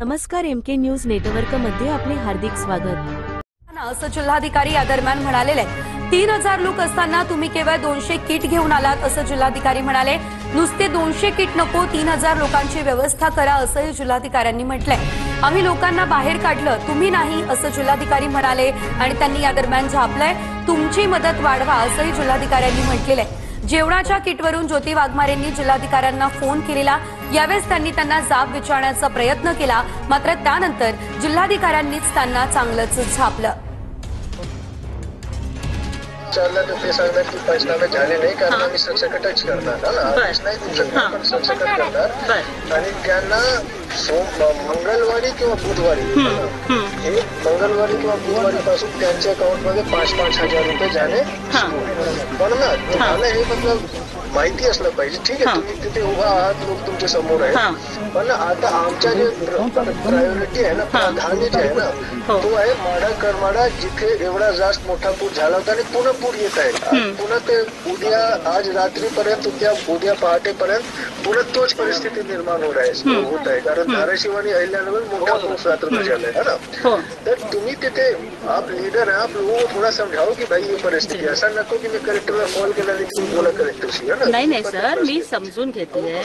नमस्कार, MK news network मध्ये आपले हार्दिक स्वागत। असं जिल्हाधिकारी या दरम्यान म्हणाले, 3000 लोक असताना तुम्ही केवळ 200 किट घेऊन आलात असं जिल्हाधिकारी म्हणाले। नुसते 200 किट नको, 3000 लोकांची व्यवस्था करा असंही जिल्हाधिकाऱ्यांनी म्हटलंय। आम्ही लोकांना बाहेर काढलं, तुम्ही नाही असं जिल्हाधिकारी म्हणाले आणि त्यांनी या दरम्यान झापलंय, तुमची मदत वाढवा असंही जिल्हाधिकाऱ्यांनी म्हटलेलं आहे। जेवणाच्या किटवरून ज्योती वाघमारेंनी जिल्हाधिकाऱ्यांना फोन केलेला, यावेळेस त्यांनी त्यांना जाब विचारण्याचा प्रयत्न केला, मात्र त्यानंतर जिल्हाधिकाऱ्यांनीच त्यांना चांगलंच झापलं। चालला तर ते सांगणार की पंचनामे झाले नाही कारण आम्ही सरसकटच करणार ना, नाही देऊ शकणार, पण सरसकट करणार आणि त्यांना मंगळवारी किंवा बुधवारी हे मंगळवारी किंवा बुधवारी पासून त्यांच्या अकाउंट मध्ये 5-5 हजार रुपये जाणे पण ना तुम्हाला हे मतलब माहिती असलं पाहिजे। ठीक आहे, तुम्ही तिथे उभा आहात, लोक तुमच्या समोर आहेत, पण आता आमच्या जे प्रायोरिटी आहे ना, प्राधान्य जे आहे ना, तो आहे माडा करमाडा, जिथे एवढा जास्त मोठा पूर झाला होता आणि पुन्हा पूर येत आहे। पुन्हा ते उद्या आज रात्रीपर्यंत उद्या पहाटेपर्यंत पुन्हा तोच परिस्थिती निर्माण होत आहे कारण धाराशिव आणि अहिल्यानगर मोठा पाऊस रात्र झालाय है ना। तर तुम्ही तिथे आप लीडर है, आप लोगों को थोड़ा समझाओ की भाई ये परिस्थिती, ऐसा नको की मी कलेक्टरला कॉल केला आणि तुम्ही बोला कलेक्टरशी है ना। नहीं सर, मी समझून घेती है,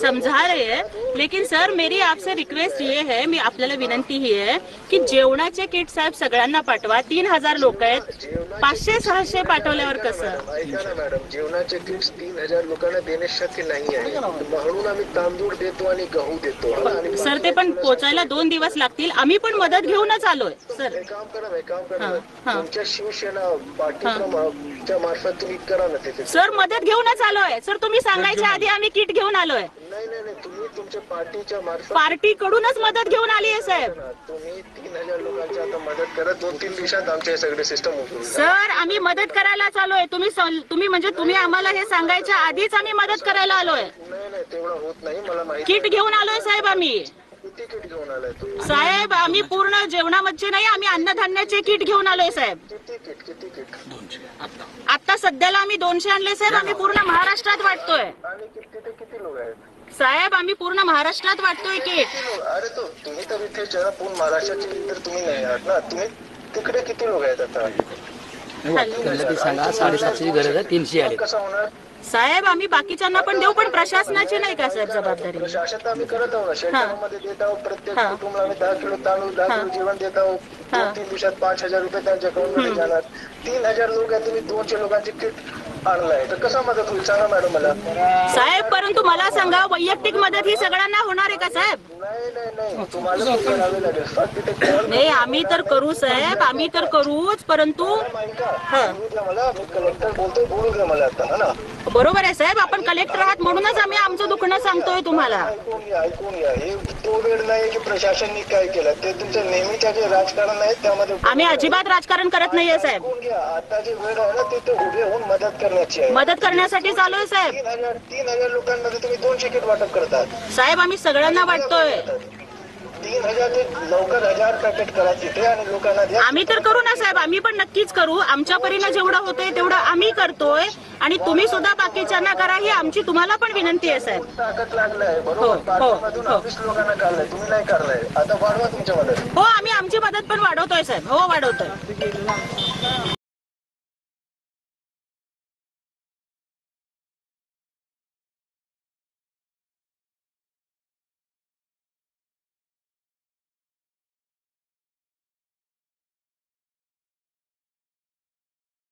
समझा रहे हैं, लेकिन सर मेरी आपसे रिक्वेस्ट ये है, मी आपल्याला विनंती ही आहे की जेवणाचे किट साहेब सगळ्यांना पाठवा। 3000 लोक आहेत, 500-600 पाठवल्यावर कसं? ऐका ना मॅडम, जेवणाचे किट्स 3000 लोकांना देणे शक्य नाही आहे, म्हणून आम्ही तांदूळ देतो आणि गहू देतो। सर ते पण पोचायला 2 दिवस लागतील, आम्ही पण मदत घेऊनच आलोय सर। काम करा तुमच्या शिवसेना पार्टीच्या मार्फत तुम्ही करा ना तिथे। सर मदत घेऊनच आलोय सर, तुम्ही सांगायच्या आधी आम्ही किट घेऊन आलोय। नाही, तुम्ही तुमच्या पार्टीच्या मार्फत पार्टी कडूनच मदत घेऊन आली आहे साहेब। तुम्ही 3000 लोकांची आता मदत करा, 2-3 दिवसात आमचे सगळे सिस्टम होईल सर। आम्ही मदत करायला आलोय, तुम्ही म्हणजे तुम्ही आम्हाला हे सांगायच्या आधीच आम्ही मदत करायला आलोय। नाही तेवढं होत नाही, मला माहिती। किट घेऊन आलोय साहेब आम्ही। किती किट घेऊन आलाय तुम्ही? साहेब आम्ही पूर्ण जेवणामध्ये नाही, आम्ही अन्नधान्याचे किट घेऊन आलोय साहेब। किती किट? 200 आता सध्याला आम्ही 200 आणले साहेब, आम्ही पूर्ण महाराष्ट्रात वाटतोय। आणि तिथे किती लोक आहेत साहेब? आम्ही पूर्ण महाराष्ट्रात वाटतोय किट। अरे तो तुम्ही तर इथे जरा पूर्ण महाराष्ट्राचे तर तुम्ही नाही आहात ना, तुम्ही तिकडे किती लोक आहेत आता? सांगा 750ची गरज आहे, 300 आले। कसं होणार साहेब? आम्ही बाकीच्यांना पण देऊ, पण प्रशासनाची नाही का साहेब जबाबदारी? प्रशासन आम्ही करत आहोत, शेल्टरमध्ये देत आहोत, प्रत्येक कुटुंबाला आम्ही 10 किलो तांदूळ 10 किलो जेवण देत आहोत। 2-3 दिवसात 5000 रुपये त्यांच्या अकाउंट मध्ये जाणार। 3000 लोक आहेत, तुम्ही 200 लोकांची किट आणलाय, तर कसा मदत होईल सांगा मॅडम मला। साहेब परंतु मला सांगा, वैयक्तिक मदत ही सगळ्यांना होणार आहे का साहेब? नाही तुम्हाला करावे लागेल, फक्त तिथे नाही आम्ही तर करू साहेब, आम्ही तर करूच, परंतु मला कलेक्टर बोलतोय, बोलू द्या मला आता है ना। बरोबर आहे साहेब, आपण कलेक्टर आहात म्हणूनच आम्ही आमचं दुखणं सांगतोय तुम्हाला। ऐकून घ्या, हे तो वेळ नाही की प्रशासनाने काय केलं, ते तुमचं नेहमीच्या जे राजकारण आहे त्यामध्ये आम्ही अजिबात राजकारण करत नाहीये साहेब। आता जे वेळ आहे ना, ते उभे होऊन मदत करण्याची आहे, मदत करण्यासाठी चालू आहे साहेब। 3000 लोकांमध्ये तुम्ही 200 किट वाटप करतात साहेब, आम्ही सगळ्यांना वाटतोय। 3000 ते लवकर 1000 पॅकेट करा तिथे आणि लोकांना द्या। आम्ही तर करू ना साहेब, आम्ही पण नक्कीच करू, आमच्या परीने जेवढं होतंय तेवढं आम्ही करतोय आणि तुम्ही सुद्धा बाकीच्यांना करा, ही आमची तुम्हाला पण विनंती आहे साहेब। ताकद लागलाय बरोबर, पार्टीमधून 20 लोकांना काढलाय, तुम्ही नाही काढलाय, आता वाढवा तुमच्या मदत। हो आम्ही आमची मदत पण वाढवतोय साहेब, हो वाढवतोय।